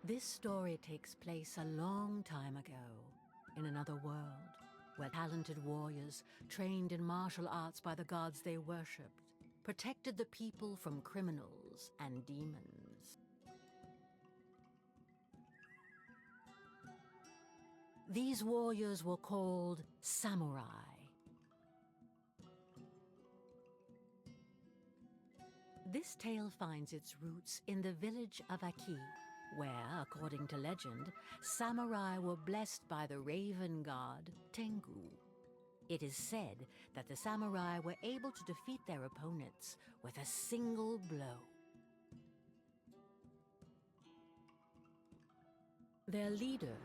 This story takes place a long time ago, in another world, where talented warriors, trained in martial arts by the gods they worshipped, protected the people from criminals and demons. These warriors were called samurai. This tale finds its roots in the village of Aki, where, according to legend, samurai were blessed by the raven god Tengu. It is said that the samurai were able to defeat their opponents with a single blow. Their leader,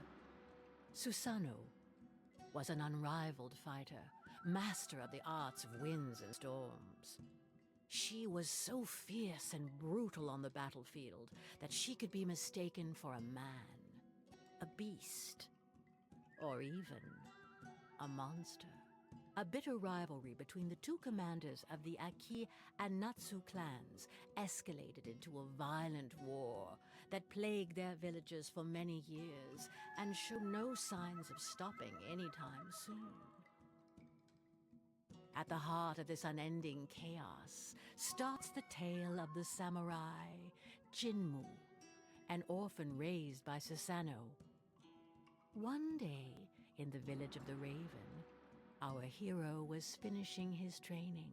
Susanoo, was an unrivaled fighter, master of the arts of winds and storms. She was so fierce and brutal on the battlefield that she could be mistaken for a man, a beast, or even a monster. A bitter rivalry between the two commanders of the Aki and Natsu clans escalated into a violent war that plagued their villages for many years and showed no signs of stopping anytime soon. At the heart of this unending chaos starts the tale of the samurai Jinmu, an orphan raised by Susanoo. One day, in the village of the Raven, our hero was finishing his training.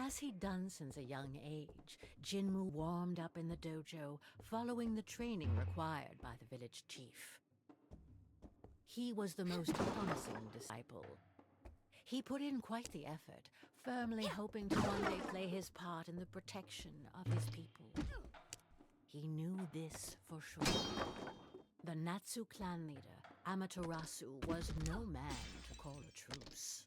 As he'd done since a young age, Jinmu warmed up in the dojo, following the training required by the village chief. He was the most promising disciple. He put in quite the effort, firmly hoping to one day play his part in the protection of his people. He knew this for sure. The Natsu clan leader, Amaterasu, was no man to call a truce.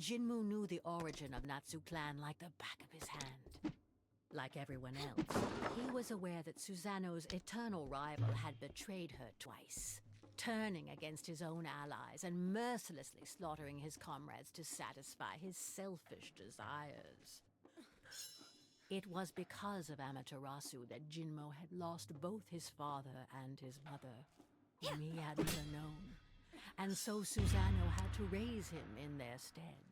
Jinmu knew the origin of Natsu clan like the back of his hand. Like everyone else, he was aware that Susanoo's eternal rival had betrayed her twice, turning against his own allies and mercilessly slaughtering his comrades to satisfy his selfish desires. It was because of Amaterasu that Jinmo had lost both his father and his mother, whom he had never known, and so Susanoo had to raise him in their stead.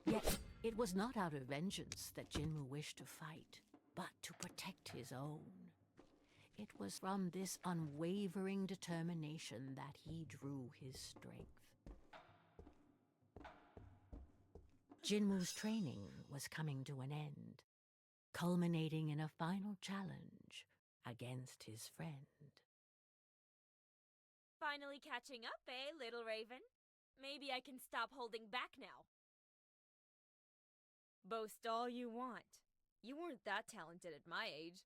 Yet, it was not out of vengeance that Jinmu wished to fight, but to protect his own. It was from this unwavering determination that he drew his strength. Jinmu's training was coming to an end, culminating in a final challenge against his friend. Finally catching up, eh, little Raven? Maybe I can stop holding back now. Boast all you want. You weren't that talented at my age.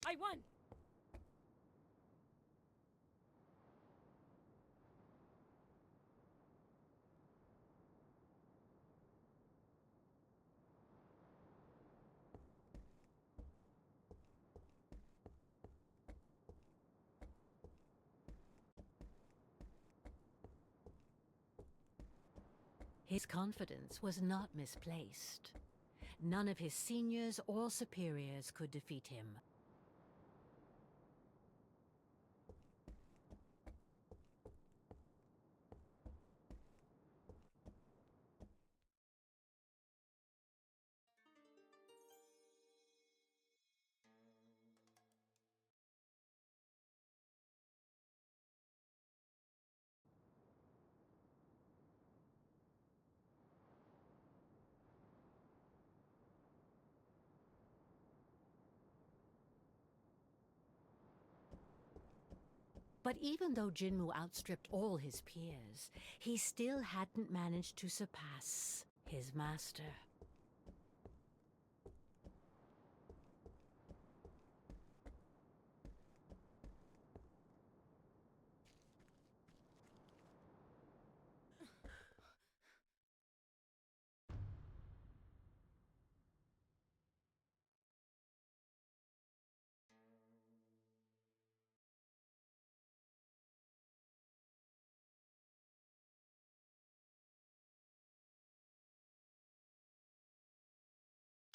I won! His confidence was not misplaced. None of his seniors or superiors could defeat him. But even though Jinmu outstripped all his peers, he still hadn't managed to surpass his master.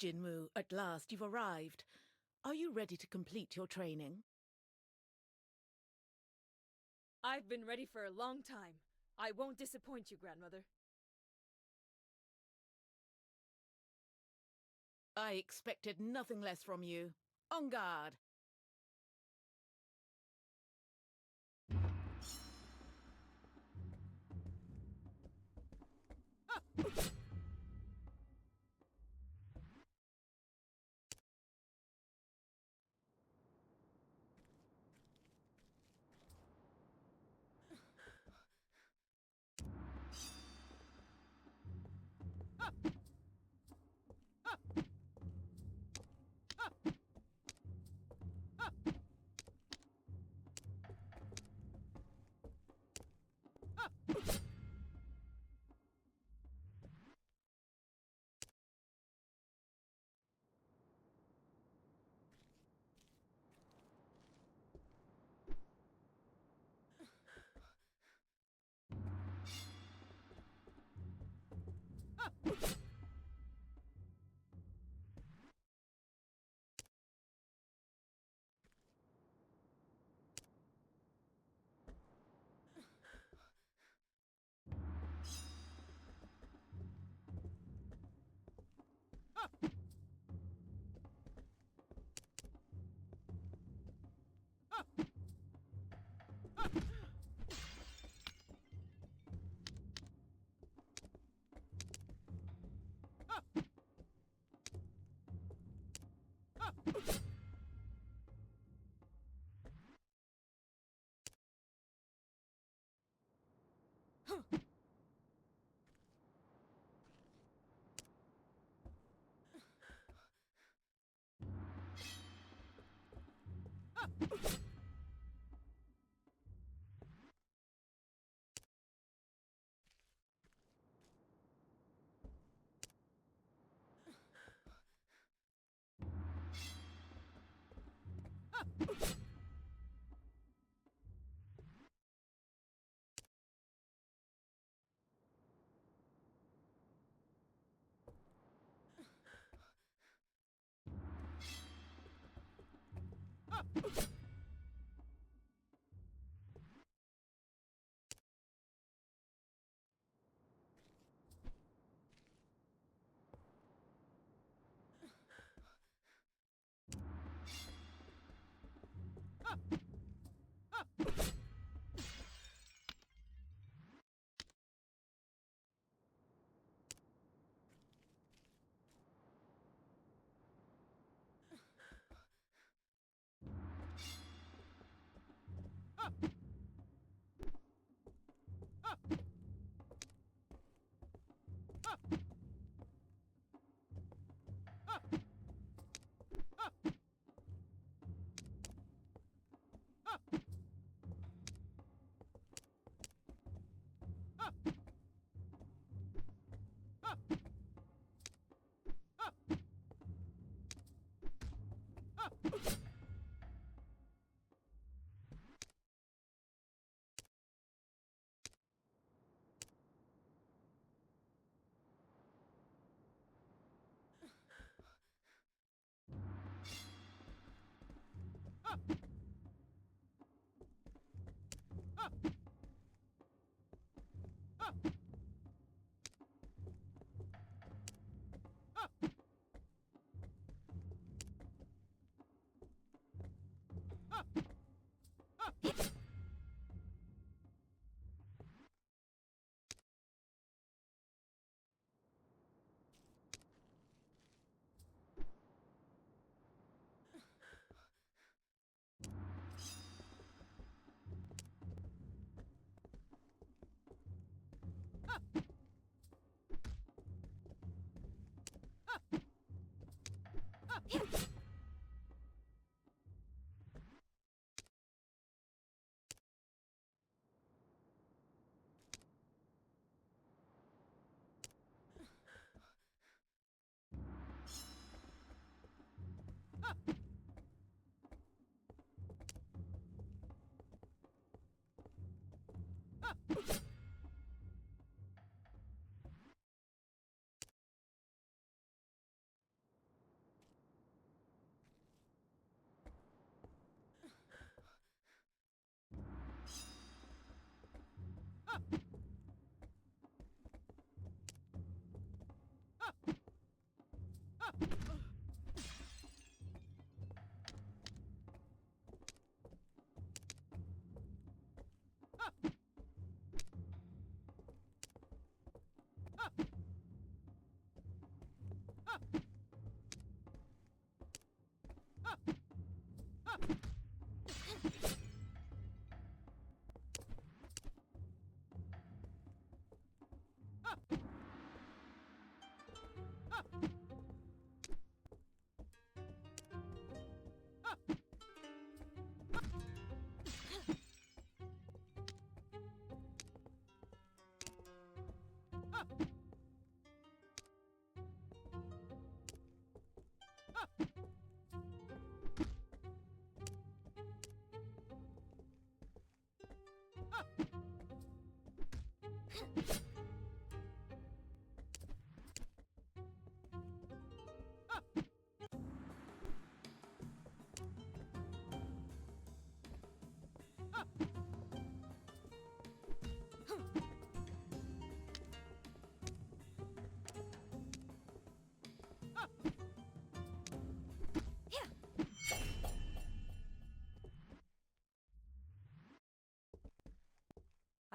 Jinmu, at last you've arrived. Are you ready to complete your training? I've been ready for a long time. I won't disappoint you, Grandmother. I expected nothing less from you. En garde!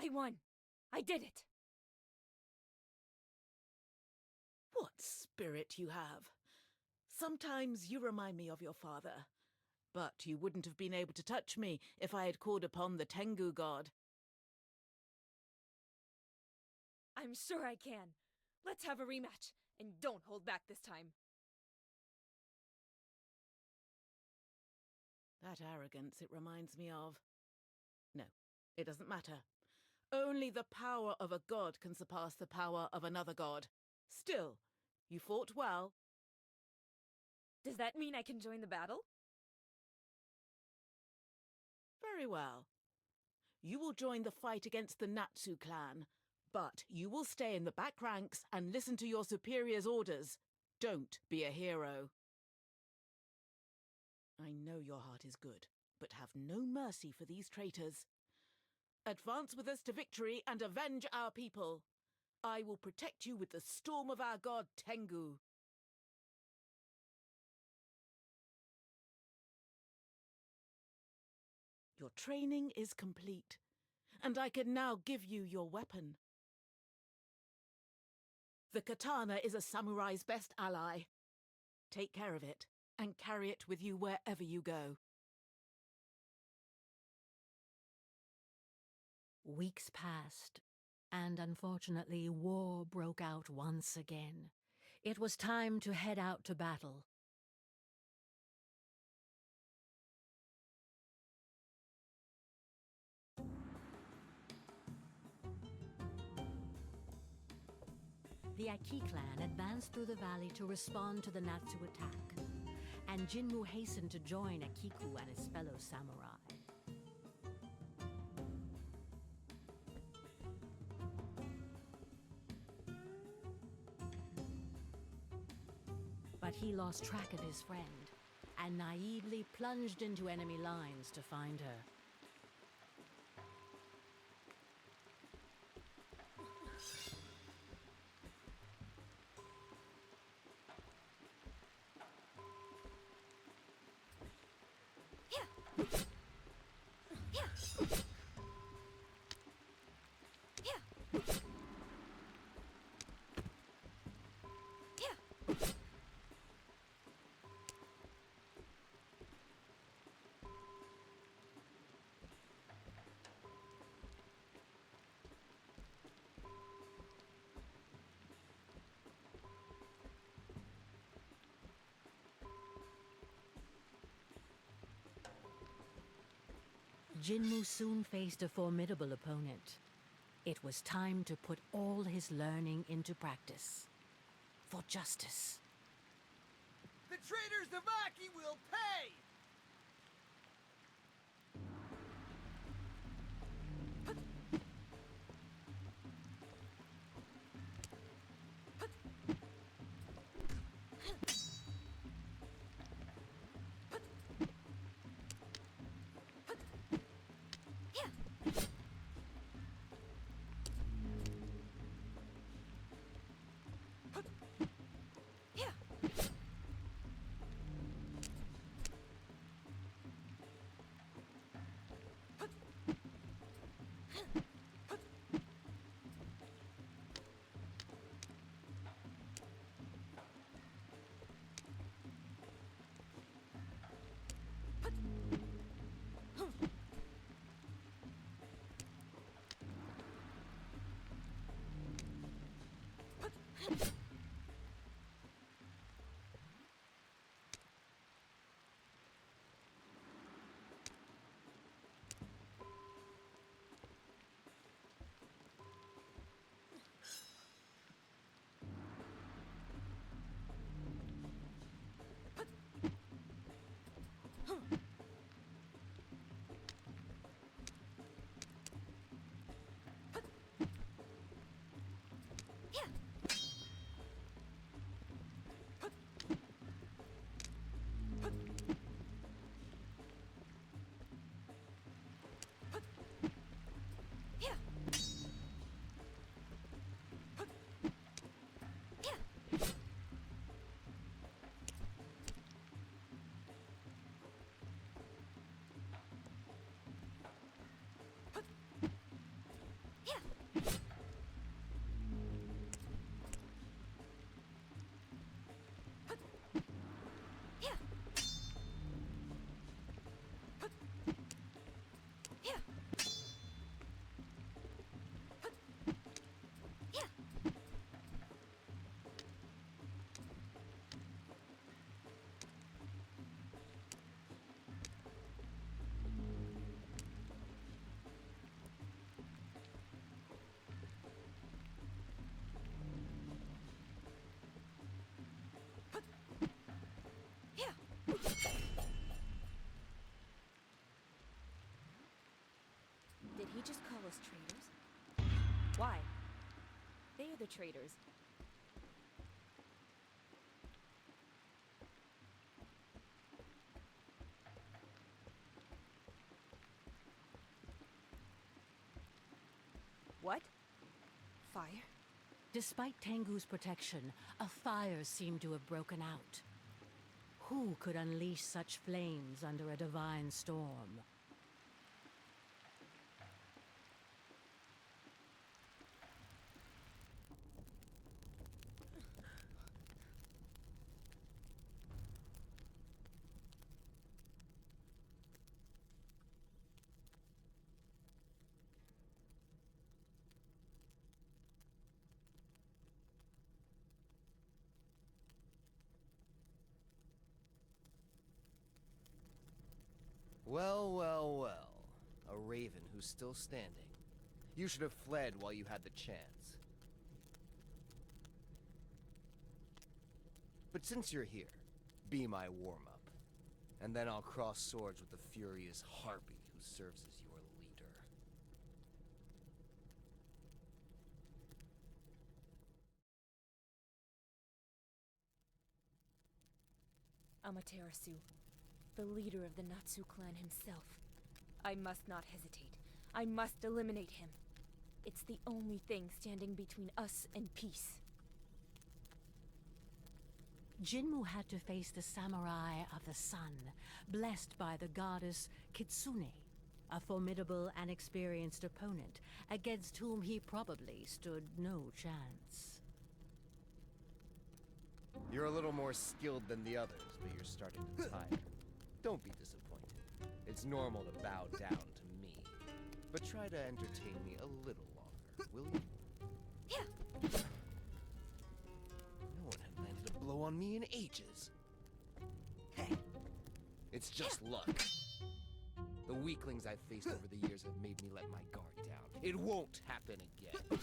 I won. I did it. What spirit you have. Sometimes you remind me of your father. But you wouldn't have been able to touch me if I had called upon the Tengu god. I'm sure I can. Let's have a rematch, and don't hold back this time. That arrogance it reminds me of. No, it doesn't matter. Only the power of a god can surpass the power of another god. Still, you fought well. Does that mean I can join the battle? Very well. You will join the fight against the Natsu clan, but you will stay in the back ranks and listen to your superior's orders. Don't be a hero. I know your heart is good, but have no mercy for these traitors. Advance with us to victory and avenge our people. I will protect you with the storm of our god Tengu. Your training is complete, and I can now give you your weapon. The katana is a samurai's best ally. Take care of it, and carry it with you wherever you go. Weeks passed, and unfortunately war broke out once again. It was time to head out to battle. The Aki clan advanced through the valley to respond to the Natsu attack, and Jinmu hastened to join Akiku and his fellow samurai. But he lost track of his friend, and naively plunged into enemy lines to find her. Jinmu soon faced a formidable opponent. It was time to put all his learning into practice. For justice. The traitors of Aki will pay! Did he just call us traitors? Why? They are the traitors. What? Fire? Despite Tengu's protection, a fire seemed to have broken out. Who could unleash such flames under a divine storm? Well, well, well. A raven who's still standing. You should have fled while you had the chance. But since you're here, be my warm-up. And then I'll cross swords with the furious harpy who serves as your leader. Amaterasu, the leader of the Natsu clan himself. I must not hesitate. I must eliminate him. It's the only thing standing between us and peace. Jinmu had to face the samurai of the sun, blessed by the goddess Kitsune, a formidable and experienced opponent against whom he probably stood no chance. You're a little more skilled than the others, but you're starting to tire. Don't be disappointed. It's normal to bow down to me. But try to entertain me a little longer, will you? Yeah. No one had landed a blow on me in ages. It's just luck. The weaklings I've faced over the years have made me let my guard down. It won't happen again.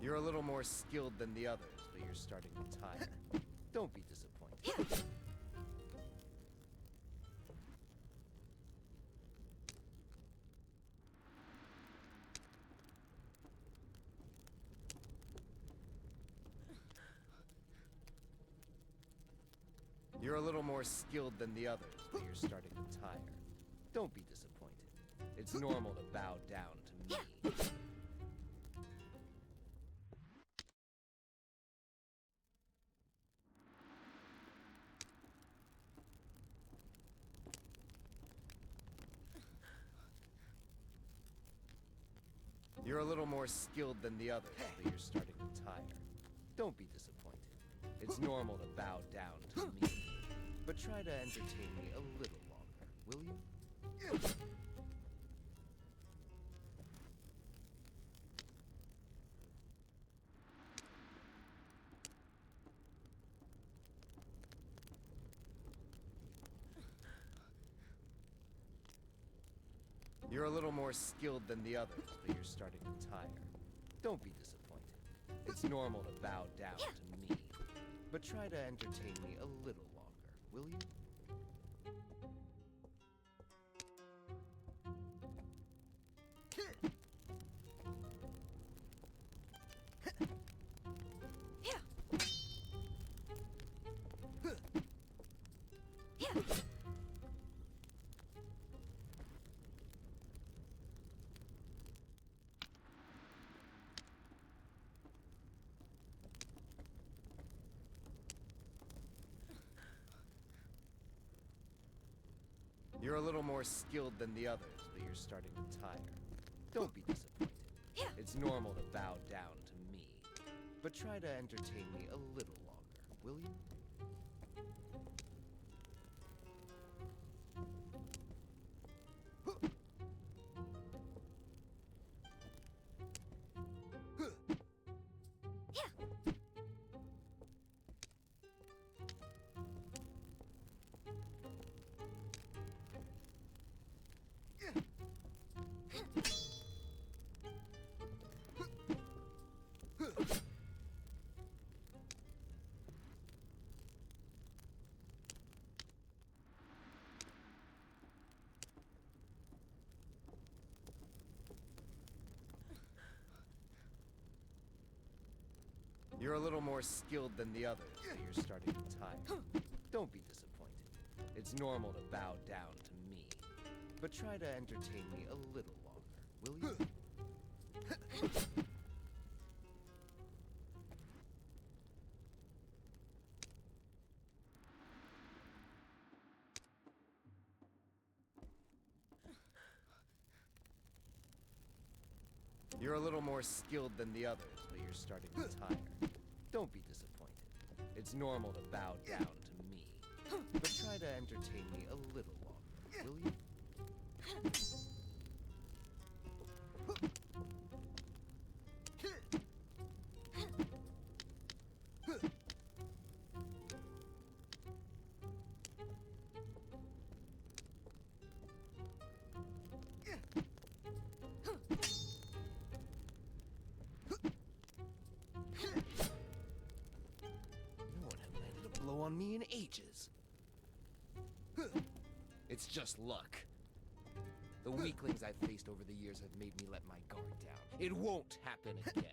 You're a little more skilled than the others, but you're starting to tire. Don't be disappointed. You're a little more skilled than the others, but you're starting to tire. Don't be disappointed. It's normal to bow down to me. You're a little more skilled than the others, but you're starting to tire. Don't be disappointed. It's normal to bow down to me. But try to entertain me a little longer, will you? You're a little more skilled than the others, but you're starting to tire. Don't be disappointed. It's normal to bow down to me. But try to entertain me a little longer, will you? You're a little more skilled than the others, but you're starting to tire. Don't be disappointed. It's normal to bow down to me. But try to entertain me a little longer, will you? You're a little more skilled than the others, but you're starting to tire. Don't be disappointed. It's normal to bow down to me. But try to entertain me a little longer, will you? You're a little more skilled than the others, but you're starting to tire. Don't be disappointed. It's normal to bow down to me. But try to entertain me a little longer, will you? in ages. It's just luck. The weaklings I've faced over the years have made me let my guard down. It won't happen again.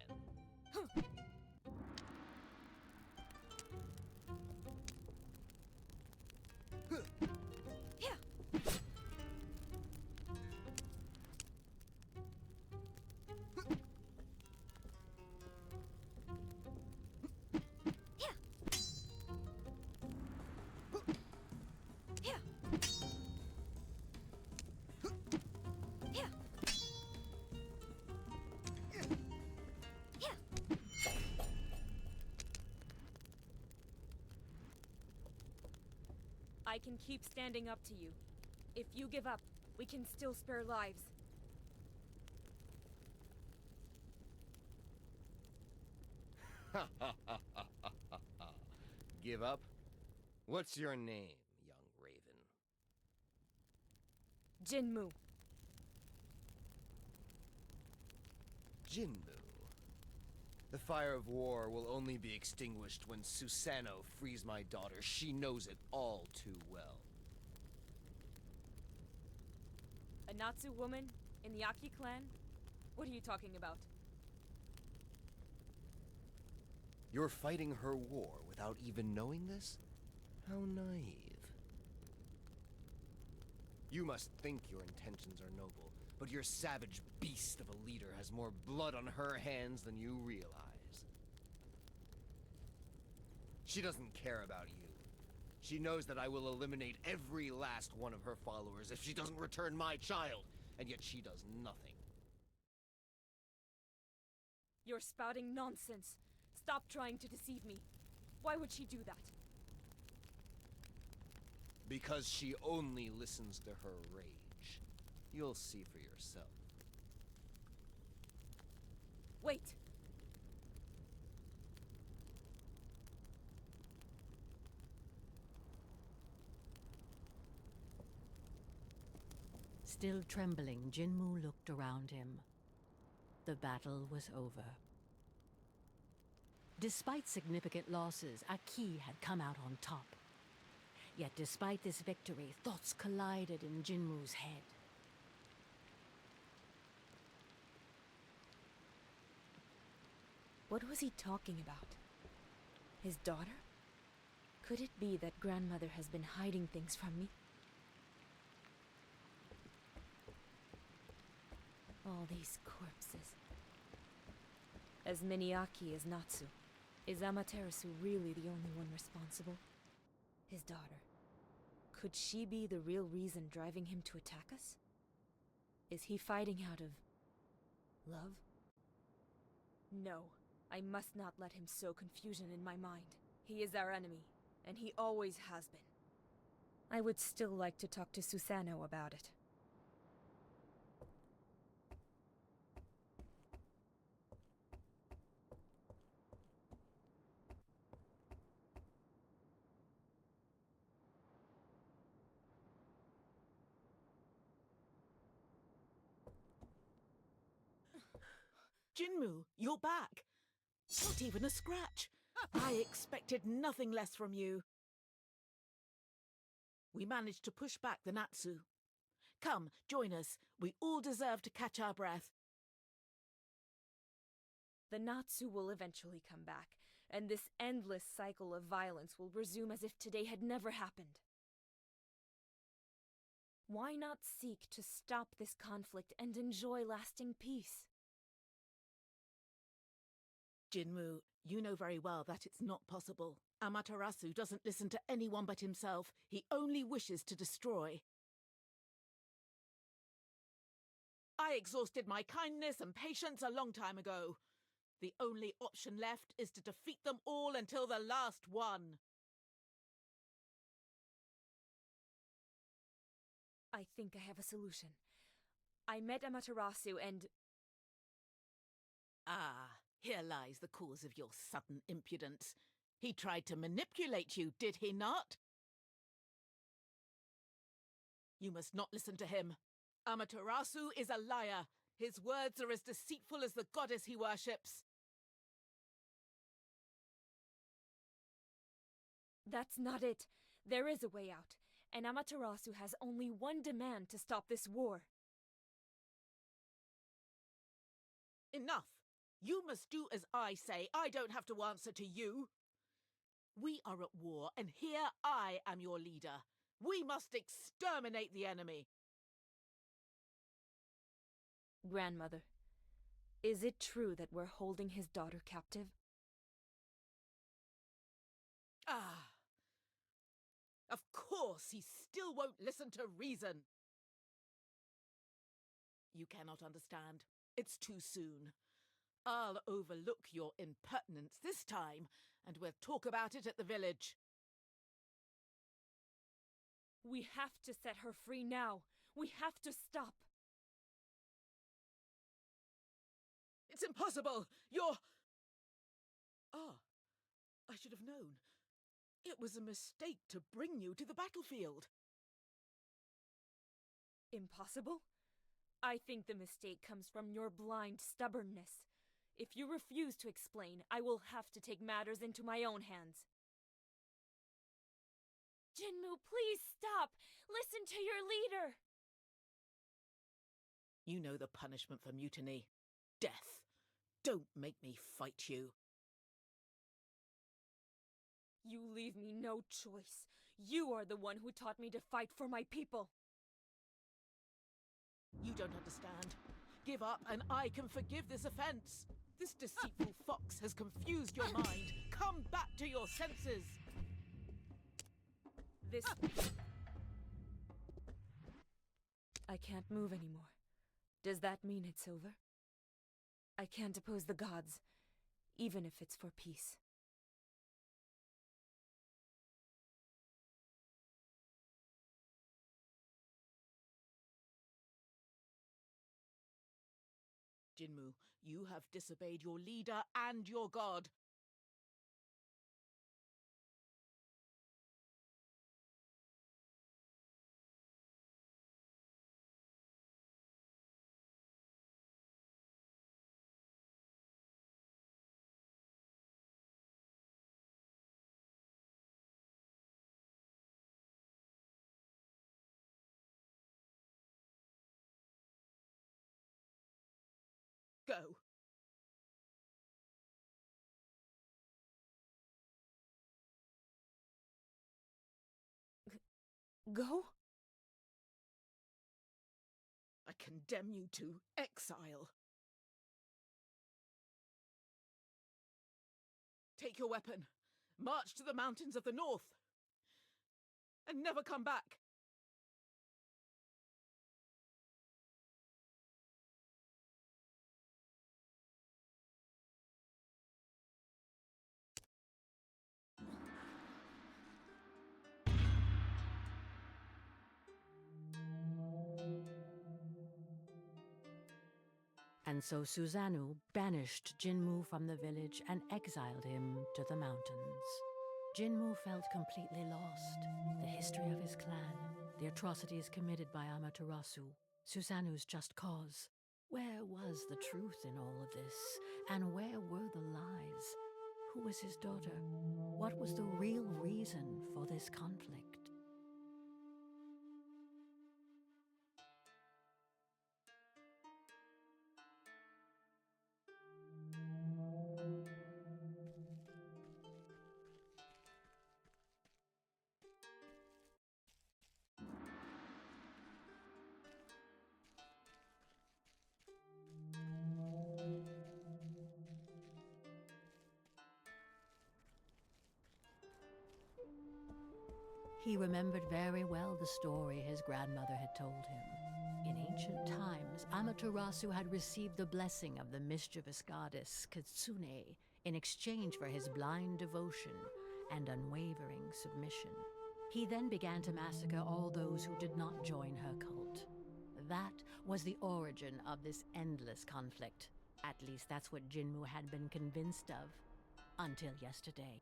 I can keep standing up to you. If you give up, we can still spare lives. Give up? What's your name, young raven? Jinmu. Jinmu. The fire of war will only be extinguished when Susanoo frees my daughter. She knows it all too well. A Natsu woman in the Aki clan? What are you talking about? You're fighting her war without even knowing this? How naive. You must think your intentions are noble, but your savage beast of a leader has more blood on her hands than you realize. She doesn't care about you. She knows that I will eliminate every last one of her followers if she doesn't return my child, and yet she does nothing. You're spouting nonsense. Stop trying to deceive me. Why would she do that? Because she only listens to her rage. You'll see for yourself. Wait! Still trembling, Jinmu looked around him. The battle was over. Despite significant losses, Aki had come out on top. Yet despite this victory, thoughts collided in Jinmu's head. What was he talking about? His daughter? Could it be that grandmother has been hiding things from me? All these corpses. As many Aki as Natsu. Is Amaterasu really the only one responsible? His daughter. Could she be the real reason driving him to attack us? Is he fighting out of love? No, I must not let him sow confusion in my mind. He is our enemy, and he always has been. I would still like to talk to Susanoo about it. Jinmu, you're back. Not even a scratch. I expected nothing less from you. We managed to push back the Natsu. Come, join us. We all deserve to catch our breath. The Natsu will eventually come back, and this endless cycle of violence will resume as if today had never happened. Why not seek to stop this conflict and enjoy lasting peace? Jinmu, you know very well that it's not possible. Amaterasu doesn't listen to anyone but himself. He only wishes to destroy. I exhausted my kindness and patience a long time ago. The only option left is to defeat them all until the last one. I think I have a solution. I met Amaterasu and... Ah, here lies the cause of your sudden impudence. He tried to manipulate you, did he not? You must not listen to him. Amaterasu is a liar. His words are as deceitful as the goddess he worships. That's not it. There is a way out, and Amaterasu has only one demand to stop this war. Enough! You must do as I say. I don't have to answer to you. We are at war, and here I am your leader. We must exterminate the enemy. Grandmother, is it true that we're holding his daughter captive? Ah! Of course, he still won't listen to reason. You cannot understand. It's too soon. I'll overlook your impertinence this time, and we'll talk about it at the village. We have to set her free now. We have to stop. It's impossible! You're... Ah, I should have known. It was a mistake to bring you to the battlefield. Impossible? I think the mistake comes from your blind stubbornness. If you refuse to explain, I will have to take matters into my own hands. Jinmu, please stop! Listen to your leader! You know the punishment for mutiny. Death. Don't make me fight you. You leave me no choice. You are the one who taught me to fight for my people. You don't understand. Give up and I can forgive this offense. This deceitful fox has confused your mind. Come back to your senses. This... I can't move anymore. Does that mean it's over? I can't oppose the gods, even if it's for peace. Jinmu, you have disobeyed your leader and your god. Go. Go? I condemn you to exile. Take your weapon, march to the mountains of the north, and never come back. And so Susanoo banished Jinmu from the village and exiled him to the mountains. Jinmu felt completely lost. The history of his clan, the atrocities committed by Amaterasu, Susanoo's just cause. Where was the truth in all of this? And where were the lies? Who was his daughter? What was the real reason for this conflict? He remembered very well the story his grandmother had told him. In ancient times, Amaterasu had received the blessing of the mischievous goddess Kitsune in exchange for his blind devotion and unwavering submission. He then began to massacre all those who did not join her cult. That was the origin of this endless conflict. At least that's what Jinmu had been convinced of, until yesterday.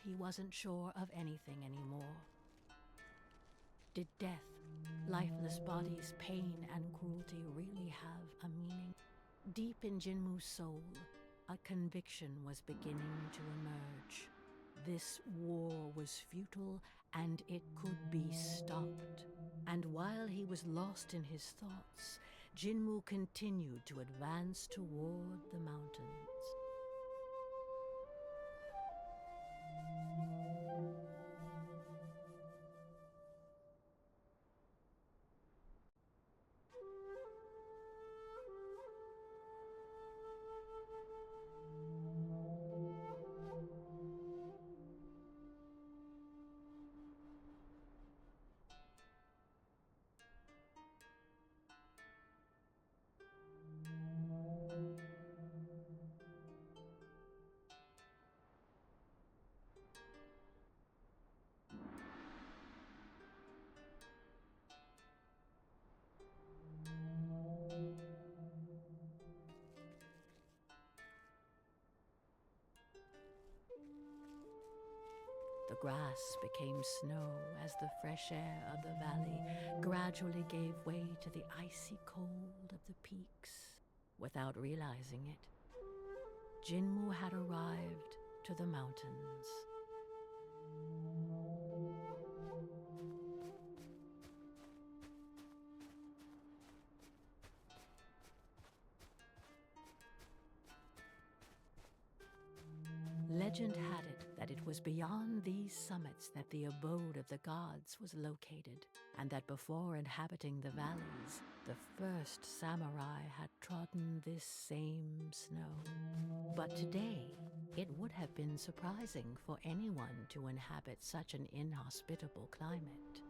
he wasn't sure of anything anymore. Did death, lifeless bodies, pain, and cruelty really have a meaning? Deep in Jinmu's soul, a conviction was beginning to emerge. This war was futile, and it could be stopped. And while he was lost in his thoughts, Jinmu continued to advance toward the mountains. The grass became snow as the fresh air of the valley gradually gave way to the icy cold of the peaks. Without realizing it, Jinmu had arrived to the mountains. Legend had it that it was beyond these summits that the abode of the gods was located, and that before inhabiting the valleys, the first samurai had trodden this same snow. But today, it would have been surprising for anyone to inhabit such an inhospitable climate.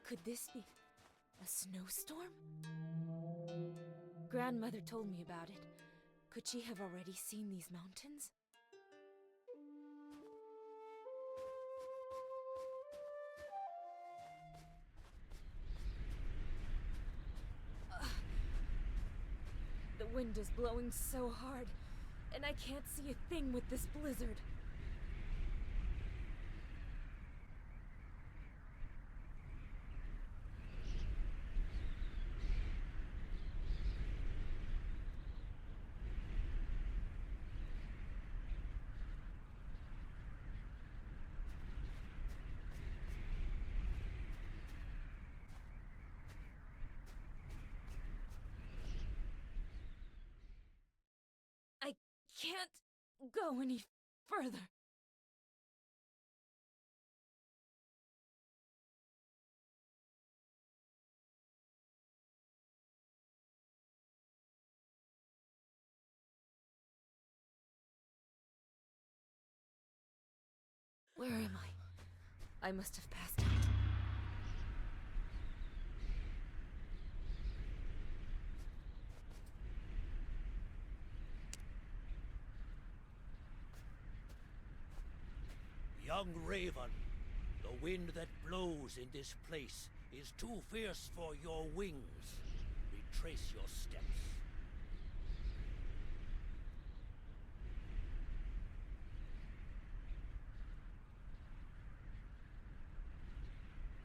Could this be a snowstorm? Grandmother told me about it. Could she have already seen these mountains? The wind is blowing so hard, and I can't see a thing with this blizzard. I can't go any further. Where am I? I must have passed out. Young Raven, the wind that blows in this place is too fierce for your wings. Retrace your steps.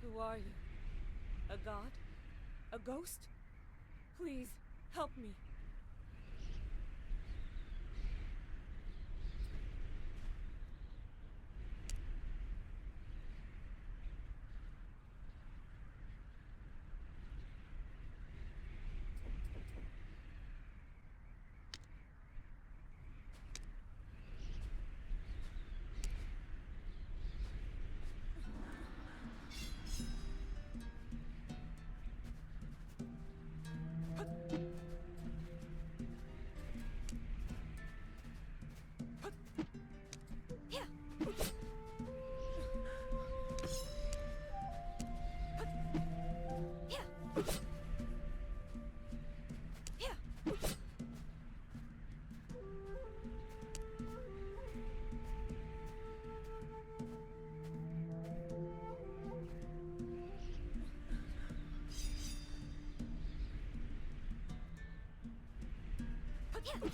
Who are you? A god? A ghost? Please, help me. Yeah.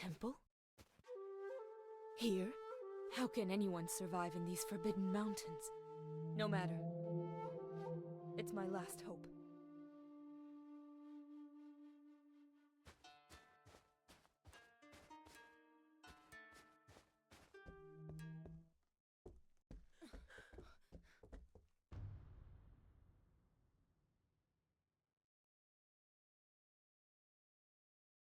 temple? Here? How can anyone survive in these forbidden mountains? No matter. It's my last hope.